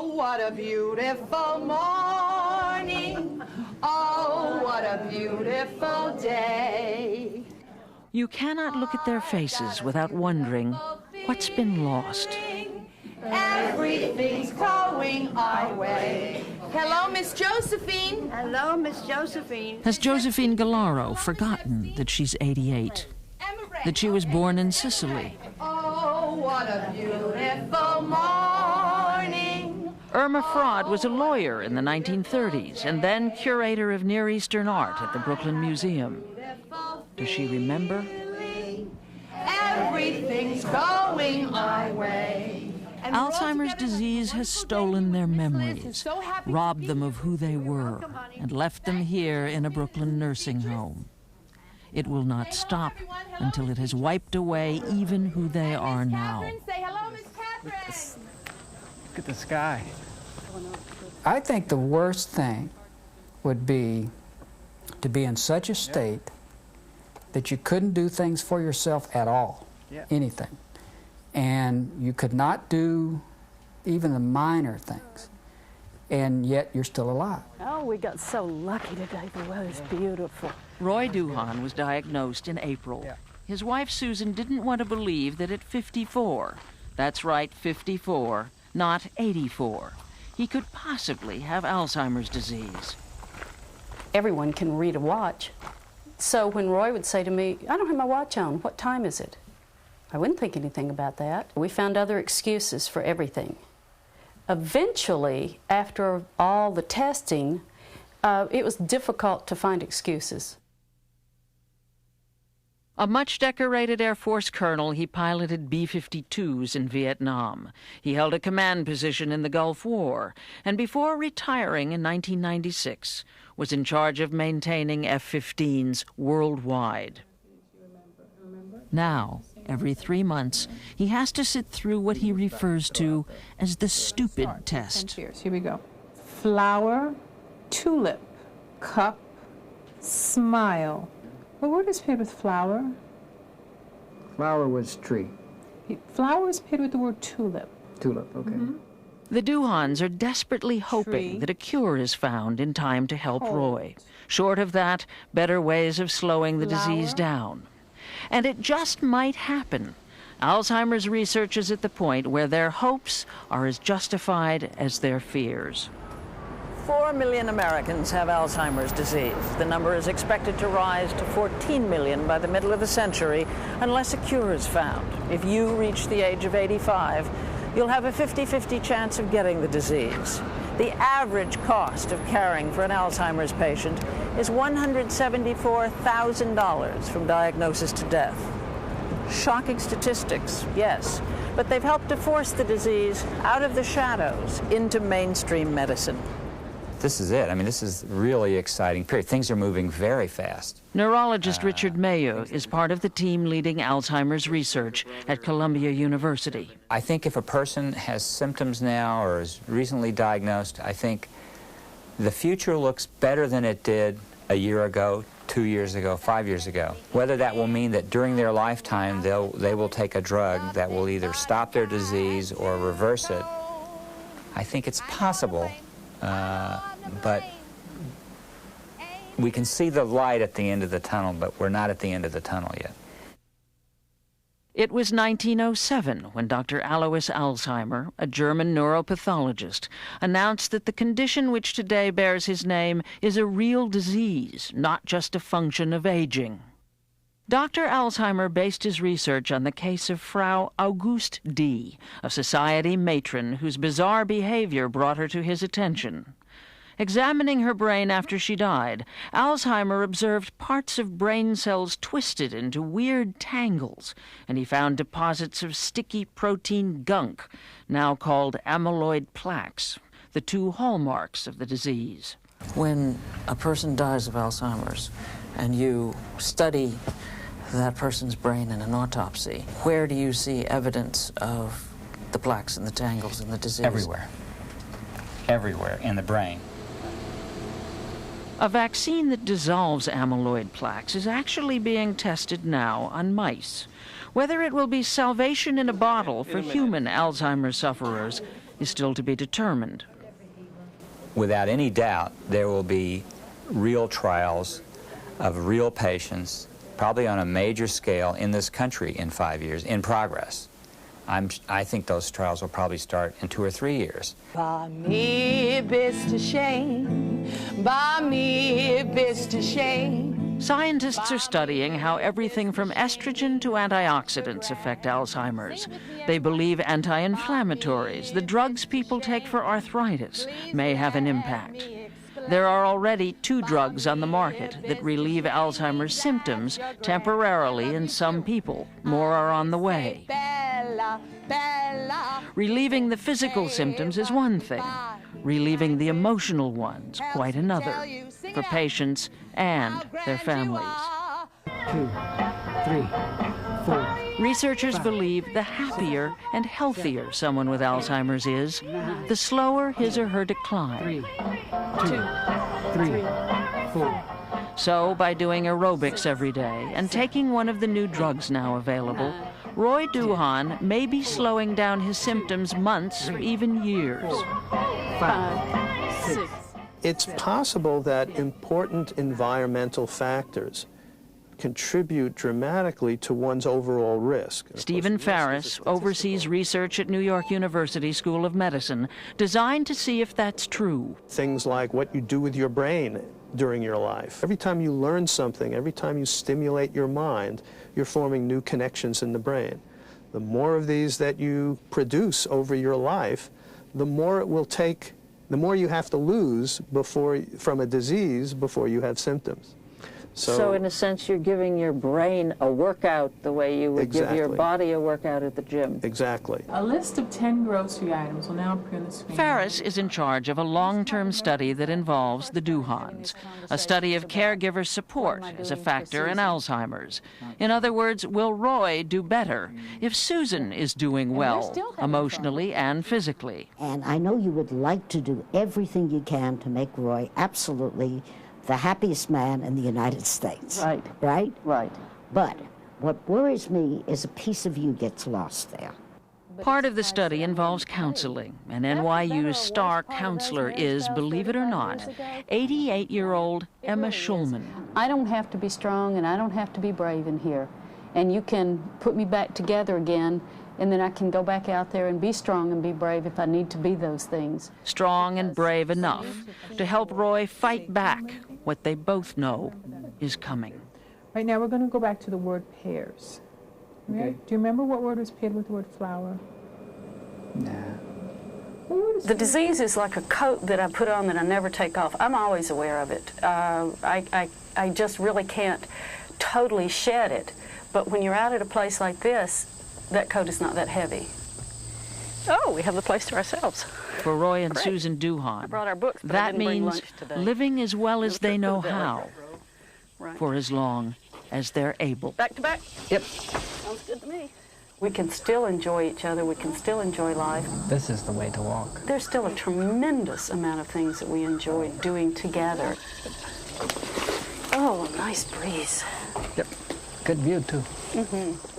Oh, what a beautiful morning. Oh, what a beautiful day. You cannot look at their faces without wondering what's been lost. Everything's going our way. Hello, Miss Josephine. Hello, Miss Josephine. Has Josephine Galaro forgotten that she's 88? That she was born in Sicily? Oh, what a beautiful morning. Irma Fraud was a lawyer in the 1930s and then curator of Near Eastern art at the Brooklyn Museum. Does she remember? Everything's going our way. Alzheimer's disease has stolen their memories, robbed them of who they were, and left them here in a Brooklyn nursing home. It will not stop until it has wiped away even who they are now. Say hello, Miss Catherine. Look at the sky. I think the worst thing would be to be in such a state that you couldn't do things for yourself at all, anything. And you could not do even the minor things, and yet you're still alive. Oh, we got so lucky today. The weather's beautiful. Roy Duhan was diagnosed in April. His wife Susan didn't want to believe that at 54, that's right, 54, not 84, he could possibly have Alzheimer's disease. Everyone can read a watch. So when Roy would say to me, I don't have my watch on, what time is it? I wouldn't think anything about that. We found other excuses for everything. Eventually, after all the testing, it was difficult to find excuses. A much-decorated Air Force colonel, he piloted B-52s in Vietnam. He held a command position in the Gulf War, and before retiring in 1996, was in charge of maintaining F-15s worldwide. Now, every 3 months, he has to sit through what he refers to as the stupid test. Cheers. Here we go. Flower, tulip, cup, smile. What word is paired with flower? Flower was tree. Flower is paired with the word tulip. Tulip, okay. Mm-hmm. The Duhans are desperately hoping Tree. that a cure is found in time to help Hold. Roy. Short of that, better ways of slowing the disease Flower. down. And it just might happen. Alzheimer's research is at the point where their hopes are as justified as their fears. 4 million Americans have Alzheimer's disease. The number is expected to rise to 14 million by the middle of the century unless a cure is found. If you reach the age of 85, you'll have a 50-50 chance of getting the disease. The average cost of caring for an Alzheimer's patient is $174,000 from diagnosis to death. Shocking statistics, yes, but they've helped to force the disease out of the shadows into mainstream medicine. This is it. I mean, this is really exciting period. Things are moving very fast. Neurologist Richard Mayo is part of the team leading Alzheimer's research at Columbia University. I think if a person has symptoms now or is recently diagnosed, I think the future looks better than it did a year ago, 2 years ago, 5 years ago. Whether that will mean that during their lifetime they will take a drug that will either stop their disease or reverse it, I think it's possible. But we can see the light at the end of the tunnel, but we're not at the end of the tunnel yet. It was 1907 when Dr. Alois Alzheimer, a German neuropathologist, announced that the condition which today bears his name is a real disease, not just a function of aging. Dr. Alzheimer based his research on the case of Frau Auguste D., a society matron whose bizarre behavior brought her to his attention. Examining her brain after she died, Alzheimer observed parts of brain cells twisted into weird tangles, and he found deposits of sticky protein gunk, now called amyloid plaques, the two hallmarks of the disease. When a person dies of Alzheimer's and you study that person's brain in an autopsy, where do you see evidence of the plaques and the tangles and the disease? Everywhere. Everywhere in the brain. A vaccine that dissolves amyloid plaques is actually being tested now on mice. Whether it will be salvation in a bottle for human Alzheimer's sufferers is still to be determined. Without any doubt, there will be real trials of real patients, probably on a major scale in this country in 5 years, in progress. I think those trials will probably start in 2 or 3 years. By me, it's a shame. By me, it's a shame. Scientists are studying how everything from estrogen to antioxidants affect Alzheimer's. They believe anti-inflammatories, the drugs people take for arthritis, may have an impact. There are already 2 drugs on the market that relieve Alzheimer's symptoms temporarily in some people. More are on the way. Relieving the physical symptoms is one thing. Relieving the emotional ones, quite another, for patients and their families. 2, 3, 4. Researchers believe the happier and healthier someone with Alzheimer's is, the slower his or her decline. 2, 3, 4. So, by doing aerobics every day and taking one of the new drugs now available, Roy Duhan may be slowing down his symptoms months or even years. 5, 6. It's possible that important environmental factors contribute dramatically to one's overall risk. Stephen Farris oversees research at New York University School of Medicine, designed to see if that's true. Things like what you do with your brain during your life. Every time you learn something, every time you stimulate your mind, you're forming new connections in the brain. The more of these that you produce over your life, the more it will take, the more you have to lose from a disease before you have symptoms. So in a sense, you're giving your brain a workout the way you would give your body a workout at the gym. Exactly. A list of 10 grocery items will now appear on the screen. Farris is in charge of a long-term study that involves the Duhans, a study of caregiver support as a factor in Alzheimer's. In other words, will Roy do better if Susan is doing well, emotionally and physically? And I know you would like to do everything you can to make Roy absolutely the happiest man in the United States. Right. Right? Right. But what worries me is a piece of you gets lost there. Part of the study involves counseling, and NYU's star counselor is, believe it or not, 88-year-old Emma Schulman. I don't have to be strong and I don't have to be brave in here. And you can put me back together again, and then I can go back out there and be strong and be brave if I need to be those things. Strong and brave enough to help Roy fight back what they both know is coming. Right now, we're going to go back to the word pears. Right? Okay. Do you remember what word was paired with the word flower? Nah. The disease is like a coat that I put on that I never take off. I'm always aware of it. I just really can't totally shed it. But when you're out at a place like this, that coat is not that heavy. Oh, we have the place to ourselves. For Roy and Susan Duhan, I brought our books, but I that didn't bring means lunch today. living as well as they know how, Right. for as long as they're able. Back to back? Yep. Sounds good to me. We can still enjoy each other. We can still enjoy life. This is the way to walk. There's still a tremendous amount of things that we enjoy doing together. Oh, a nice breeze. Yep. Good view, too. Mm-hmm.